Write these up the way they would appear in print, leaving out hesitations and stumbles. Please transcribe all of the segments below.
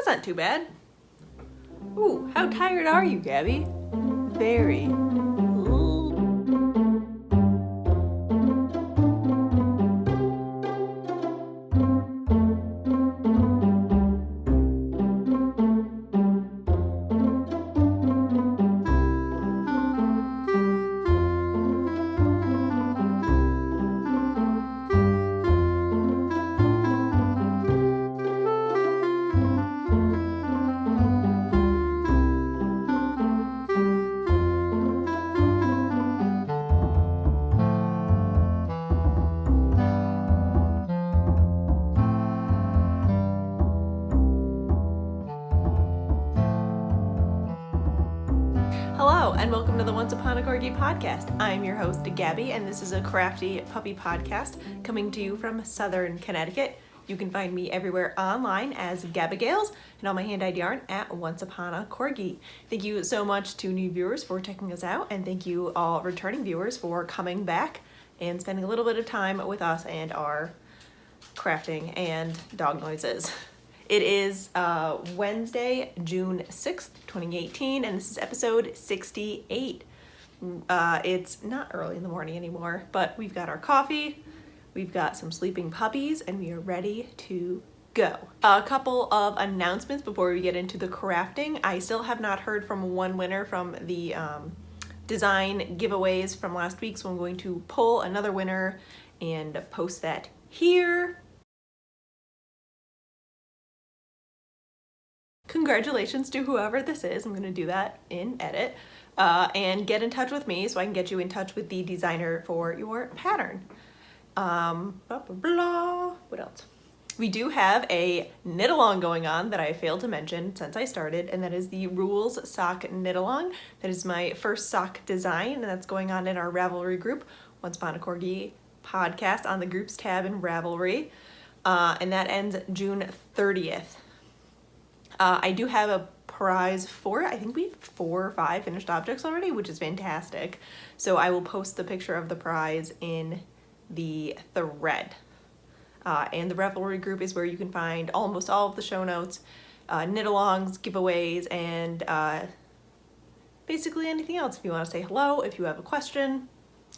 That's not too bad. Ooh, how tired are you, Gabby? Very. Hello, and welcome to the Once Upon a Corgi Podcast. I'm your host, Gabby, and this is a Crafty Puppy podcast coming to you from Southern Connecticut. You can find me everywhere online as Gabagales and on my hand-dyed yarn at Once Upon a Corgi. Thank you so much to new viewers for checking us out, and thank you all returning viewers for coming back and spending a little bit of time with us and our crafting and dog noises. It is Wednesday, June 6th, 2018, and this is episode 68. It's not early in the morning anymore, but we've got our coffee, we've got some sleeping puppies, and we are ready to go. A couple of announcements before we get into the crafting. I still have not heard from one winner from the design giveaways from last week, so I'm going to pull another winner and post that here. Congratulations to whoever this is. I'm going to do that in edit and get in touch with me so I can get you in touch with the designer for your pattern. Blah, blah, blah. What else? We do have a knit along going on that I failed to mention since I started, and that is the Rules Sock Knit Along. That is my first sock design, and that's going on in our Ravelry group, Once Upon a Corgi Podcast, on the groups tab in Ravelry, and that ends June 30th. I do have a prize for it. I think we have 4 or 5 finished objects already, which is fantastic. So I will post the picture of the prize in the thread. And the Ravelry group is where you can find almost all of the show notes, knit-alongs, giveaways, and basically anything else. If you want to say hello, if you have a question,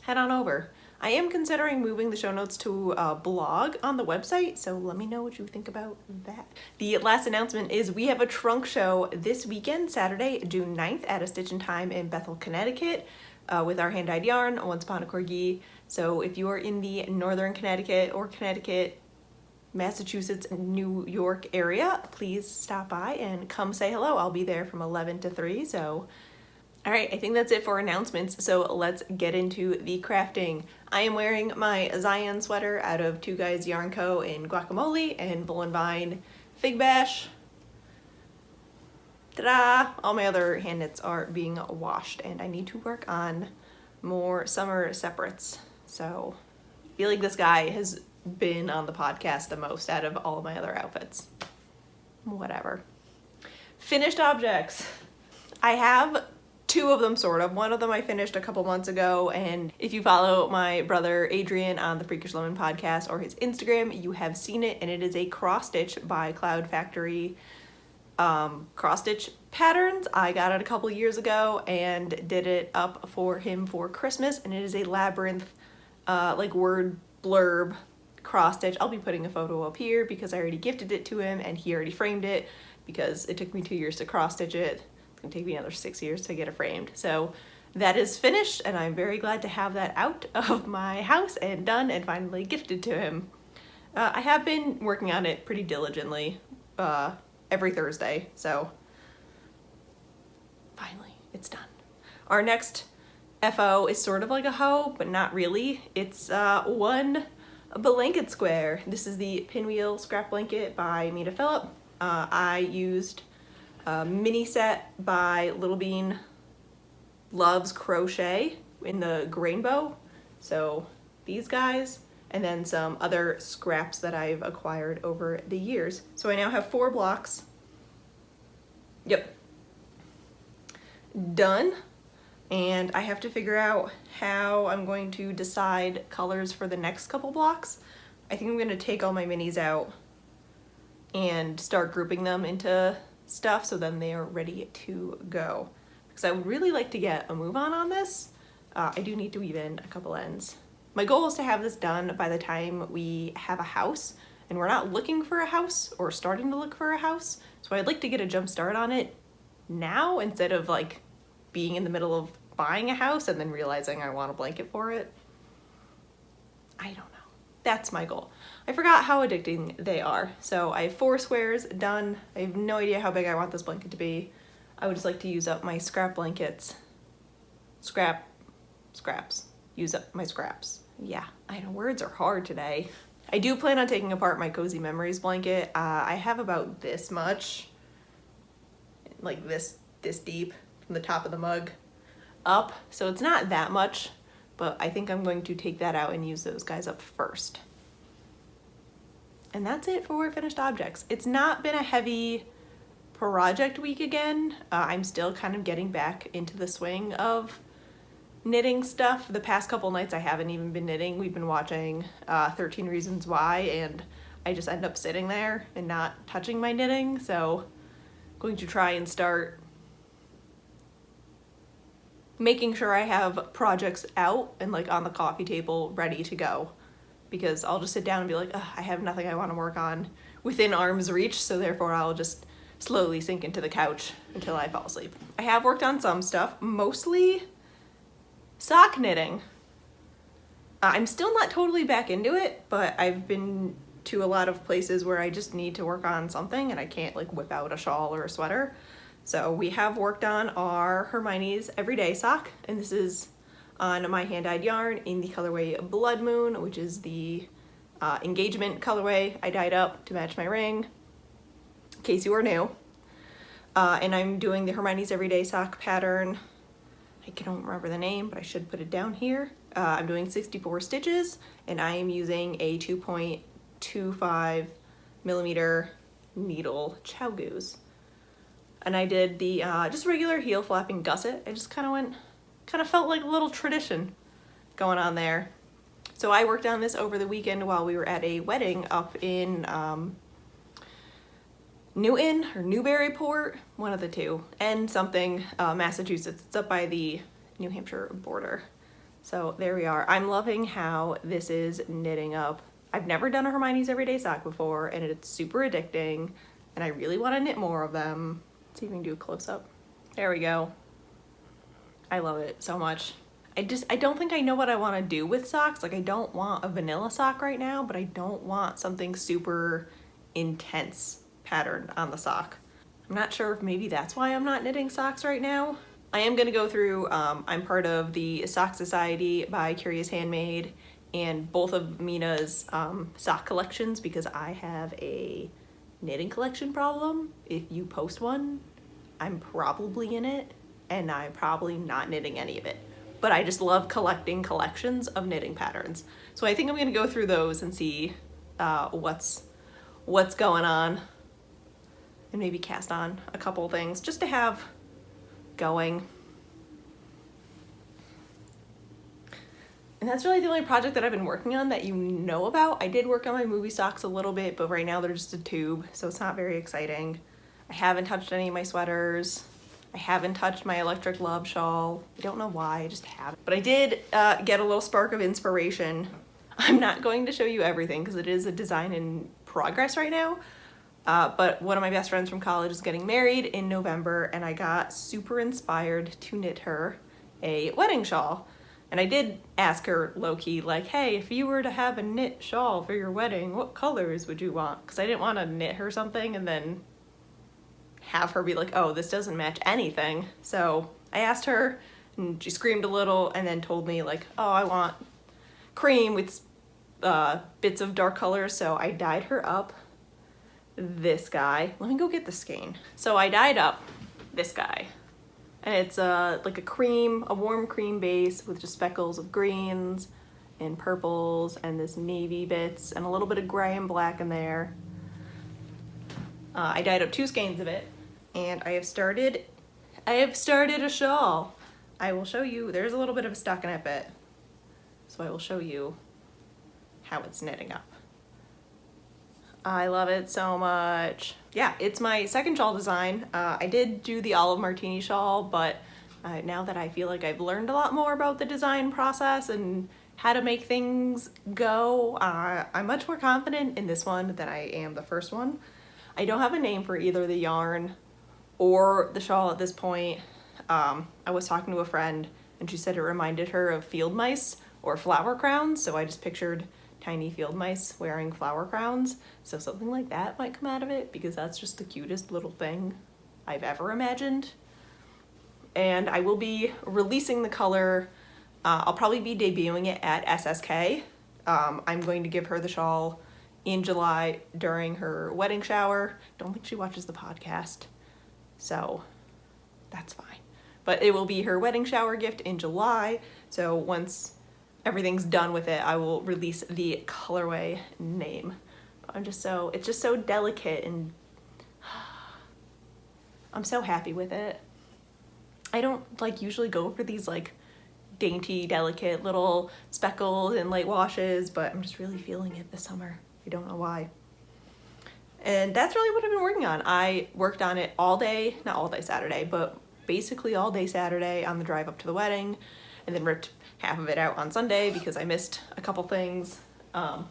head on over. I am considering moving the show notes to a blog on the website, so let me know what you think about that. The last announcement is we have a trunk show this weekend, Saturday, June 9th at a Stitch in Time in Bethel, Connecticut, with our hand-dyed yarn, Once Upon a Corgi. So if you are in the Northern Connecticut or Connecticut, Massachusetts, New York area, please stop by and come say hello. I'll be there from 11 to 3, so... All right, I think that's it for announcements, so let's get into the crafting. I am wearing my Zion sweater out of Two Guys Yarn Co. in Guacamole and Bull and Vine Fig Bash. Ta-da! All my other hand knits are being washed, and I need to work on more summer separates. So I feel like this guy has been on the podcast the most out of all of my other outfits. Whatever. Finished objects. I have 2 of them, sort of. One of them I finished a couple months ago, and if you follow my brother Adrian on the Freakish Lemon podcast or his Instagram, you have seen it, and it is a cross stitch by Cloud Factory cross stitch patterns. I got it a couple years ago and did it up for him for Christmas, and it is a labyrinth like word blurb cross stitch. I'll be putting a photo up here because I already gifted it to him and he already framed it because it took me 2 years to cross stitch it. It's gonna take me another 6 years to get it framed. So that is finished, and I'm very glad to have that out of my house and done and finally gifted to him. I have been working on it pretty diligently every Thursday, so finally it's done. Our next FO is sort of like a hoe, but not really. It's one blanket square. This is the Pinwheel scrap blanket by Mina Phillip. I used a mini set by Little Bean Loves Crochet in the Grainbow. So these guys, and then some other scraps that I've acquired over the years. So I now have 4 blocks. Yep. Done. And I have to figure out how I'm going to decide colors for the next couple blocks. I think I'm going to take all my minis out and start grouping them into stuff so then they are ready to go. Because I would really like to get a move on this. I do need to weave in a couple ends. My goal is to have this done by the time we have a house, and we're not looking for a house or starting to look for a house. So I'd like to get a jump start on it now instead of like being in the middle of buying a house and then realizing I want a blanket for it. I don't know. That's my goal. I forgot how addicting they are. So I have 4 squares done. I have no idea how big I want this blanket to be. I would just like to use up my scrap blankets. Scraps. Use up my scraps. Yeah, I know words are hard today. I do plan on taking apart my Cozy Memories blanket. I have about this much, like this deep from the top of the mug up. So it's not that much, but I think I'm going to take that out and use those guys up first. And that's it for finished objects. It's not been a heavy project week again. I'm still kind of getting back into the swing of knitting stuff. The past couple nights I haven't even been knitting. We've been watching 13 Reasons Why, and I just end up sitting there and not touching my knitting. So I'm going to try and start making sure I have projects out and like on the coffee table ready to go, because I'll just sit down and be like, I have nothing I want to work on within arm's reach, so therefore I'll just slowly sink into the couch until I fall asleep. I have worked on some stuff, mostly sock knitting. I'm still not totally back into it, but I've been to a lot of places where I just need to work on something and I can't like whip out a shawl or a sweater. So we have worked on our Hermione's Everyday sock, and this is on my hand-dyed yarn in the colorway Blood Moon, which is the engagement colorway I dyed up to match my ring, in case you are new. And I'm doing the Hermione's Everyday sock pattern. I don't remember the name, but I should put it down here. I'm doing 64 stitches, and I am using a 2.25 millimeter needle Chow Goose. And I did the just regular heel flapping gusset. I just kind of felt like a little tradition going on there. So I worked on this over the weekend while we were at a wedding up in Newton or Newburyport, one of the two, and something, Massachusetts. It's up by the New Hampshire border. So there we are. I'm loving how this is knitting up. I've never done a Hermione's Everyday sock before, and it's super addicting, and I really want to knit more of them. Let's see if we can do a close-up. There we go. I love it so much. I don't think I know what I want to do with socks. Like, I don't want a vanilla sock right now, but I don't want something super intense pattern on the sock. I'm not sure if maybe that's why I'm not knitting socks right now. I am gonna go through, I'm part of the Sock Society by Curious Handmade and both of Mina's sock collections, because I have a knitting collection problem. If you post one, I'm probably in it, and I'm probably not knitting any of it. But I just love collecting collections of knitting patterns. So I think I'm gonna go through those and see what's going on, and maybe cast on a couple things just to have going. And that's really the only project that I've been working on that you know about. I did work on my movie socks a little bit, but right now they're just a tube, so it's not very exciting. I haven't touched any of my sweaters. I haven't touched my Electric Love shawl. I don't know why, I just haven't. But I did get a little spark of inspiration. I'm not going to show you everything because it is a design in progress right now. But one of my best friends from college is getting married in November, and I got super inspired to knit her a wedding shawl. And I did ask her low-key, like, hey, if you were to have a knit shawl for your wedding, what colors would you want? Because I didn't want to knit her something and then have her be like, oh, this doesn't match anything. So I asked her, and she screamed a little and then told me, like, oh, I want cream with bits of dark colors. So I dyed her up this guy. Let me go get the skein. So I dyed up this guy. And it's like a warm cream base with just speckles of greens and purples and this navy bits and a little bit of gray and black in there. I dyed up 2 skeins of it, and I have started a shawl. I will show you. There's a little bit of a stockinette bit, so I will show you how it's knitting up. I love it so much. Yeah, it's my second shawl design. I did do the olive martini shawl, but now that I feel like I've learned a lot more about the design process and how to make things go, I'm much more confident in this one than I am the first one. I don't have a name for either the yarn or the shawl at this point. I was talking to a friend and she said it reminded her of field mice or flower crowns, so I just pictured tiny field mice wearing flower crowns, so something like that might come out of it because that's just the cutest little thing I've ever imagined. And I will be releasing the color. I'll probably be debuting it at SSK. I'm going to give her the shawl in July during her wedding shower. Don't think she watches the podcast, so that's fine. But it will be her wedding shower gift in July, so once everything's done with it, I will release the colorway name. It's just so delicate, and I'm so happy with it. I don't usually go for these dainty, delicate little speckles and light washes, but I'm just really feeling it this summer. I don't know why. And that's really what I've been working on. I worked on it all day, not all day Saturday, but basically all day Saturday on the drive up to the wedding, and then ripped half of it out on Sunday because I missed a couple things. And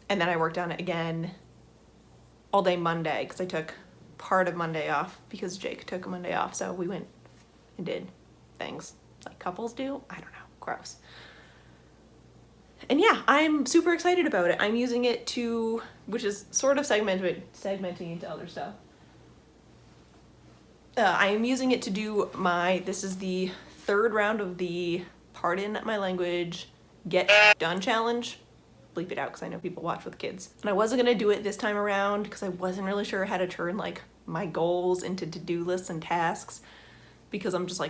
then I worked on it again all day Monday because I took part of Monday off because Jake took a Monday off, so we went and did things like couples do. I don't know, gross. And yeah, I'm super excited about it. I'm using it to, which is sort of segmenting into other stuff. I am using it to do this is the third round of the Pardon My Language Get Done challenge. Bleep it out because I know people watch with kids. And I wasn't gonna do it this time around because I wasn't really sure how to turn my goals into to-do lists and tasks, because I'm just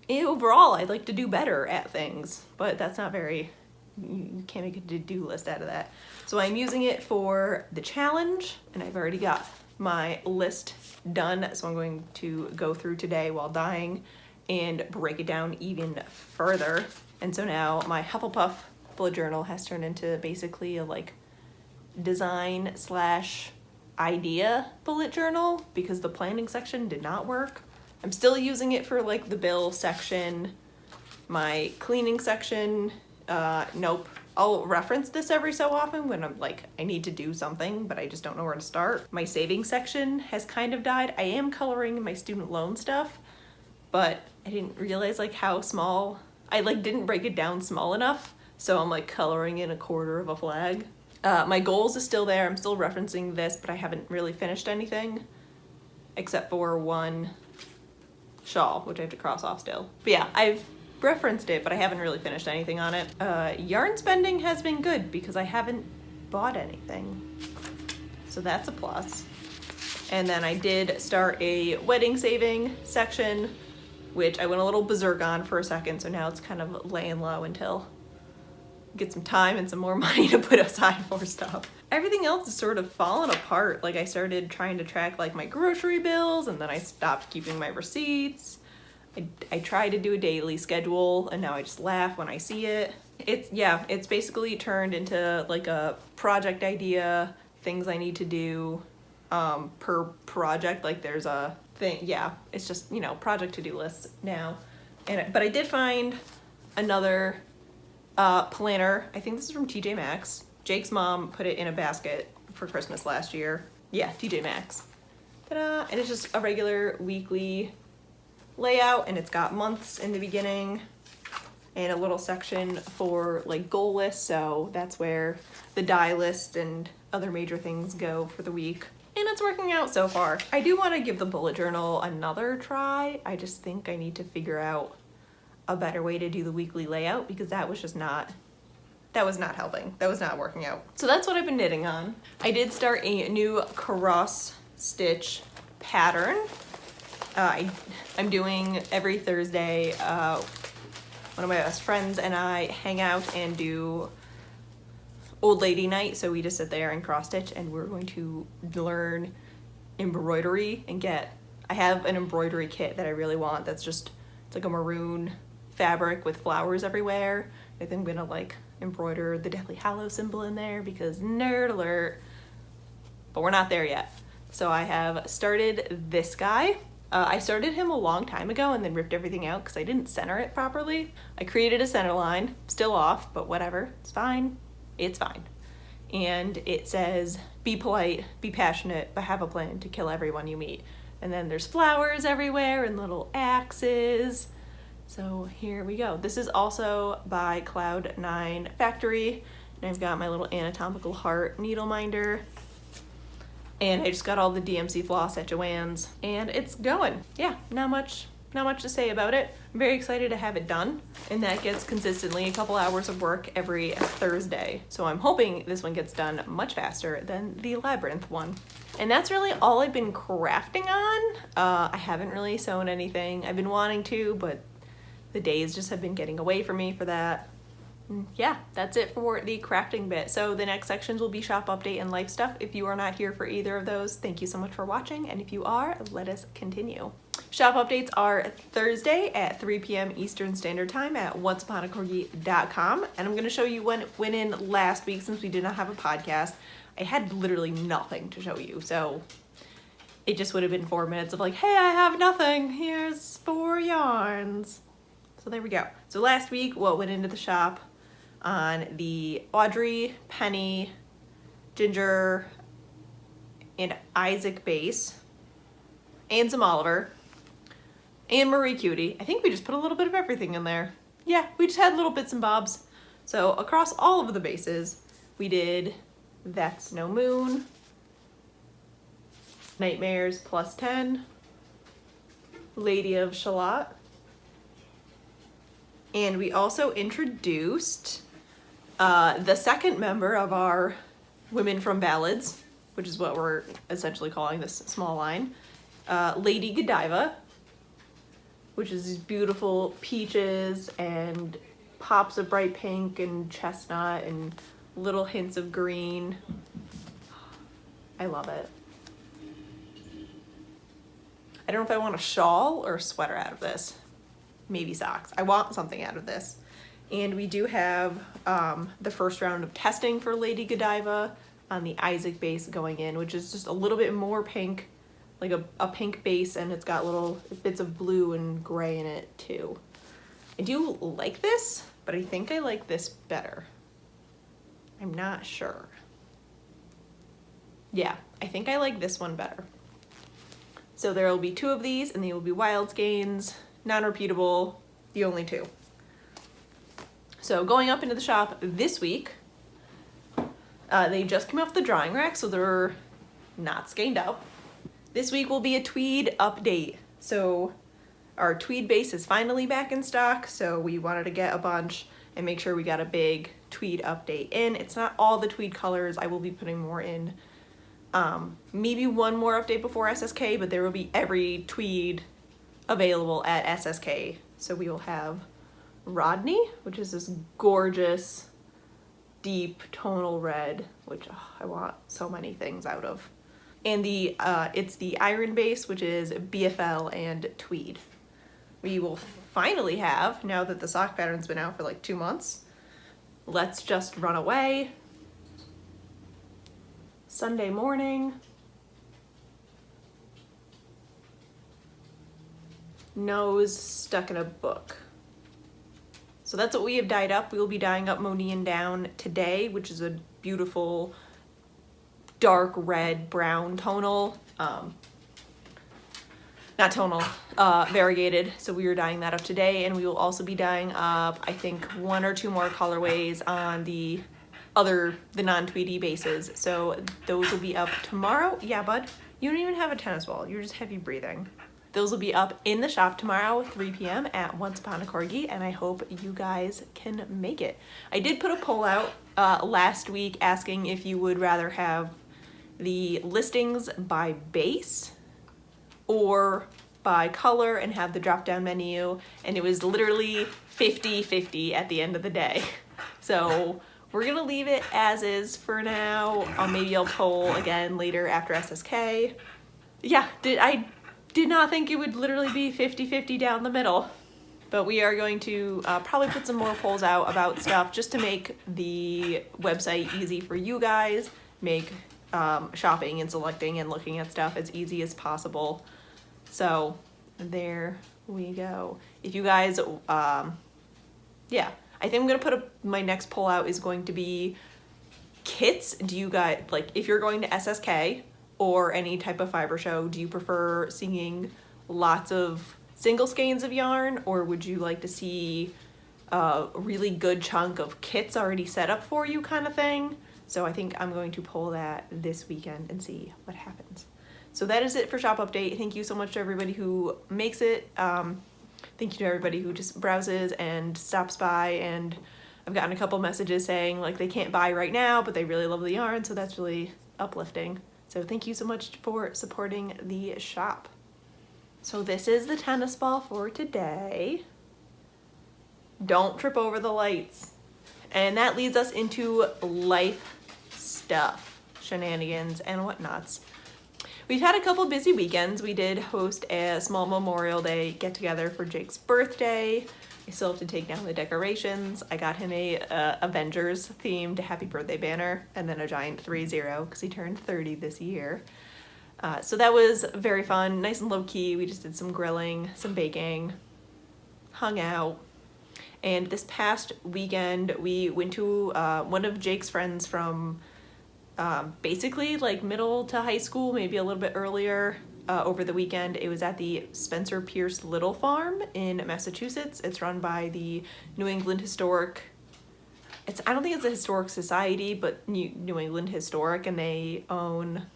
overall I'd like to do better at things, but that's not very, you can't make a to-do list out of that. So I'm using it for the challenge, and I've already got my list done, so I'm going to go through today while dyeing and break it down even further. And so now my Hufflepuff bullet journal has turned into basically a design / idea bullet journal because the planning section did not work. I'm still using it for the bill section, my cleaning section. Nope. I'll reference this every so often when I'm I need to do something, but I just don't know where to start. My savings section has kind of died. I am coloring my student loan stuff, but I didn't realize how small, I didn't break it down small enough. So I'm coloring in a quarter of a flag. My goals is still there. I'm still referencing this, but I haven't really finished anything except for one shawl, which I have to cross off still. But yeah, I've referenced it, but I haven't really finished anything on it. Yarn spending has been good because I haven't bought anything, so that's a plus. And then I did start a wedding saving section, which I went a little berserk on for a second, so now it's kind of laying low until I get some time and some more money to put aside for stuff. Everything else is sort of falling apart. I started trying to track my grocery bills, and then I stopped keeping my receipts. I try to do a daily schedule, and now I just laugh when I see it. It's basically turned into a project idea, things I need to do per project. There's a thing, it's just, project to-do lists now. But I did find another planner. I think this is from TJ Maxx. Jake's mom put it in a basket for Christmas last year. Yeah, TJ Maxx. Ta-da! And it's just a regular weekly layout, and it's got months in the beginning and a little section for goal lists, so that's where the die list and other major things go for the week, and it's working out so far. I do want to give the bullet journal another try. I just think I need to figure out a better way to do the weekly layout because that was not helping. That was not working out. So that's what I've been knitting on. I did start a new cross stitch pattern. I'm doing every Thursday. One of my best friends and I hang out and do old lady night. So we just sit there and cross stitch, and we're going to learn embroidery and I have an embroidery kit that I really want. It's a maroon fabric with flowers everywhere. I think I'm gonna embroider the Deathly Hallows symbol in there because nerd alert, but we're not there yet. So I have started this guy. I started him a long time ago and then ripped everything out because I didn't center it properly. I created a center line, still off, but whatever, it's fine. It's fine. And it says, be polite, be passionate, but have a plan to kill everyone you meet. And then there's flowers everywhere and little axes. So here we go. This is also by Cloud9 Factory. And I've got my little anatomical heart needle minder. And I just got all the DMC floss at Joann's. And it's going. Yeah, not much to say about it. I'm very excited to have it done. And that gets consistently a couple hours of work every Thursday. So I'm hoping this one gets done much faster than the Labyrinth one. And that's really all I've been crafting on. I haven't really sewn anything. I've been wanting to, but the days just have been getting away from me for that. Yeah, that's it for the crafting bit. So the next sections will be shop update and life stuff. If you are not here for either of those, thank you so much for watching. And if you are, let us continue. Shop updates are Thursday at 3 p.m. Eastern Standard Time at onceuponacorgi.com. And I'm going to show you when it went in last week since we did not have a podcast. I had literally nothing to show you, so it just would have been 4 minutes of like, hey, I have nothing. Here's 4 yarns. So there we go. So last week, what went into the shop on the Audrey, Penny, Ginger, and Isaac base, and some Oliver, and Marie Cutie. I think we just put a little bit of everything in there. Yeah, we just had little bits and bobs. So across all of the bases, we did That's No Moon, Nightmares +10, Lady of Shalott, and we also introduced the second member of our Women from Ballads, which is what we're essentially calling this small line, Lady Godiva, which is these beautiful peaches and pops of bright pink and chestnut and little hints of green. I love it. I don't know if I want a shawl or a sweater out of this. Maybe socks. I want something out of this. And we do have the first round of testing for Lady Godiva on the Isaac base going in, which is just a little bit more pink, like a pink base, and it's got little bits of blue and gray in it too. I do like this, but I think I like this better. I'm not sure. Yeah, I think I like this one better. So there will be 2 of these, and they will be wild skeins, non-repeatable, the only 2. So going up into the shop this week, they just came off the drying rack, so they're not skeined up. This week will be a Tweed update. So our Tweed base is finally back in stock, so we wanted to get a bunch and make sure we got a big Tweed update in. It's not all the Tweed colors. I will be putting more in. Maybe one more update before SSK, but there will be every Tweed available at SSK. So we will have Rodney, which is this gorgeous, deep tonal red, which I want so many things out of. And it's the Iron base, which is BFL and Tweed. We will finally have, now that the sock pattern's been out for like 2 months, Let's Just Run Away, Sunday Morning, Nose Stuck in a Book. So that's what we have dyed up. We will be dyeing up Monian Down today, which is a beautiful dark red brown tonal. Not tonal, variegated. So we are dyeing that up today, and we will also be dyeing up, I think, 1 or 2 more colorways on the non-Tweedy bases. So those will be up tomorrow. Yeah, bud, you don't even have a tennis ball. You're just heavy breathing. Those will be up in the shop tomorrow, 3 p.m. at Once Upon a Corgi, and I hope you guys can make it. I did put a poll out last week asking if you would rather have the listings by base or by color and have the drop-down menu, and it was literally 50-50 at the end of the day. So we're gonna leave it as is for now. Maybe I'll poll again later after SSK. Yeah, I did not think it would literally be 50-50 down the middle. But we are going to probably put some more polls out about stuff just to make the website easy for you guys, make shopping and selecting and looking at stuff as easy as possible. So there we go. If you guys, yeah, I think I'm going to put my next poll out is going to be kits. Do you guys, like, if you're going to SSK or any type of fiber show, do you prefer seeing lots of single skeins of yarn, or would you like to see a really good chunk of kits already set up for you kind of thing? So I think I'm going to poll that this weekend and see what happens. So that is it for Shop Update. Thank you so much to everybody who makes it. Thank you to everybody who just browses and stops by, and I've gotten a couple messages saying like they can't buy right now, but they really love the yarn, so that's really uplifting. So thank you so much for supporting the shop. So this is the tennis ball for today. Don't trip over the lights. And that leads us into life stuff, shenanigans and whatnots. We've had a couple busy weekends. We did host a small Memorial Day get together for Jake's birthday. I still have to take down the decorations. I got him a Avengers themed happy birthday banner and then a giant 3-0 because he turned 30 this year. So that was very fun, nice and low key. We just did some grilling, some baking, hung out. And this past weekend, we went to one of Jake's friends from basically like middle to high school, maybe a little bit earlier over the weekend. It was at the Spencer Pierce Little Farm in Massachusetts. It's run by the New England Historic. I don't think it's a historic society, but New England Historic, and they own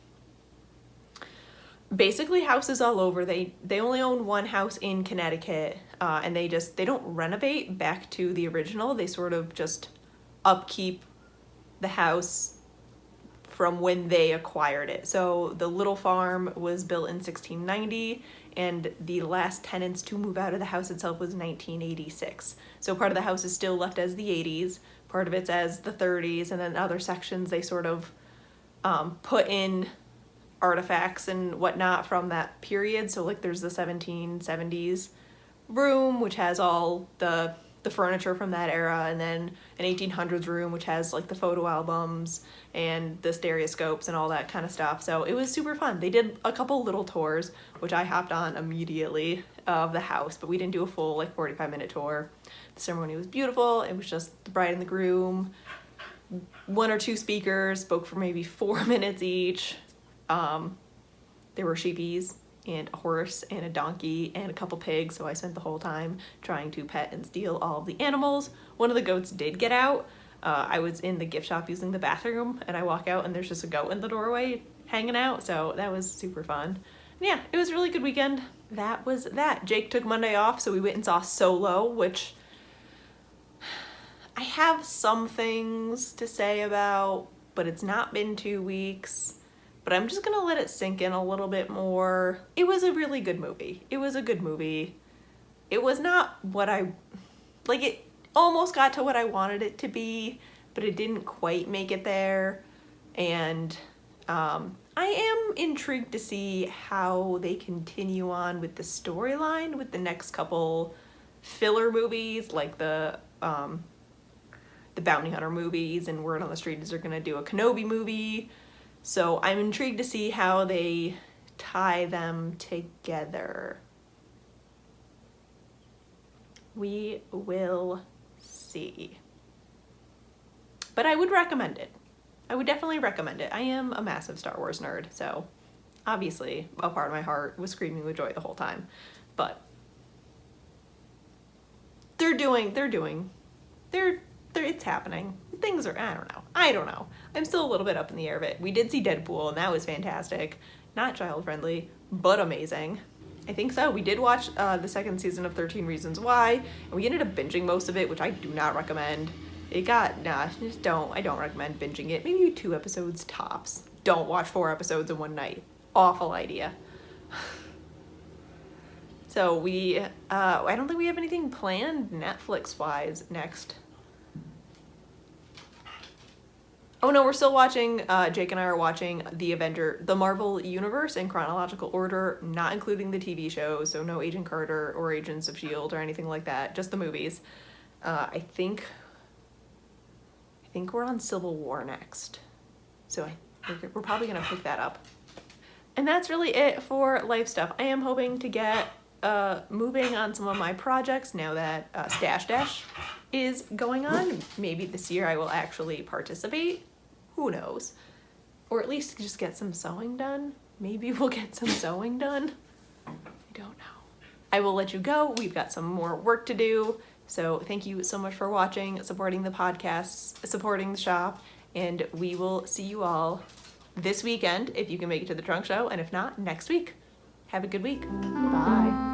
basically houses all over. They only own one house in Connecticut, and they don't renovate back to the original. They sort of just upkeep the house from when they acquired it. So the little farm was built in 1690, and the last tenants to move out of the house itself was 1986. So part of the house is still left as the 80s, part of it's as the 30s, and then other sections they sort of put in artifacts and whatnot from that period. So like there's the 1770s room, which has all the furniture from that era, and then an 1800s room, which has like the photo albums and the stereoscopes and all that kind of stuff. So it was super fun. They did a couple little tours, which I hopped on immediately, of the house, but we didn't do a full like 45-minute tour. The ceremony was beautiful. It was just the bride and the groom, one or two speakers spoke for maybe 4 minutes each. There were sheepies and a horse and a donkey and a couple pigs, so I spent the whole time trying to pet and steal all of the animals. One of the goats did get out. I was in the gift shop using the bathroom, and I walk out and there's just a goat in the doorway hanging out, so that was super fun. And yeah, it was a really good weekend. That was that. Jake took Monday off, so we went and saw Solo, which I have some things to say about, but it's not been 2 weeks. But I'm just gonna let it sink in a little bit more. It was a really good movie. It was a good movie. It was not what it almost got to what I wanted it to be, but it didn't quite make it there. And I am intrigued to see how they continue on with the storyline with the next couple filler movies, like the Bounty Hunter movies, and Word on the Street is they're gonna do a Kenobi movie. So I'm intrigued to see how they tie them together. We will see. But I would recommend it. I would definitely recommend it. I am a massive Star Wars nerd, so obviously a part of my heart was screaming with joy the whole time. But it's happening. Things are, I don't know. I'm still a little bit up in the air of it. We did see Deadpool, and that was fantastic. Not child friendly, but amazing. I think so. We did watch the second season of 13 Reasons Why, and we ended up binging most of it, which I do not recommend. I don't recommend binging it. Maybe 2 episodes tops. Don't watch 4 episodes in one night. Awful idea. So I don't think we have anything planned Netflix-wise next Oh no, we're still watching, Jake and I are watching the Marvel Universe in chronological order, not including the TV shows, so no Agent Carter or Agents of S.H.I.E.L.D. or anything like that, just the movies. I think we're on Civil War next, so we're probably gonna pick that up. And that's really it for life stuff. I am hoping to get moving on some of my projects now that Stash Dash is going on. Maybe this year I will actually participate. Who knows? Or at least just get some sewing done. Maybe we'll get some sewing done. I don't know. I will let you go. We've got some more work to do. So thank you so much for watching, supporting the podcasts, supporting the shop, and we will see you all this weekend if you can make it to the trunk show, and if not, next week. Have a good week. Bye.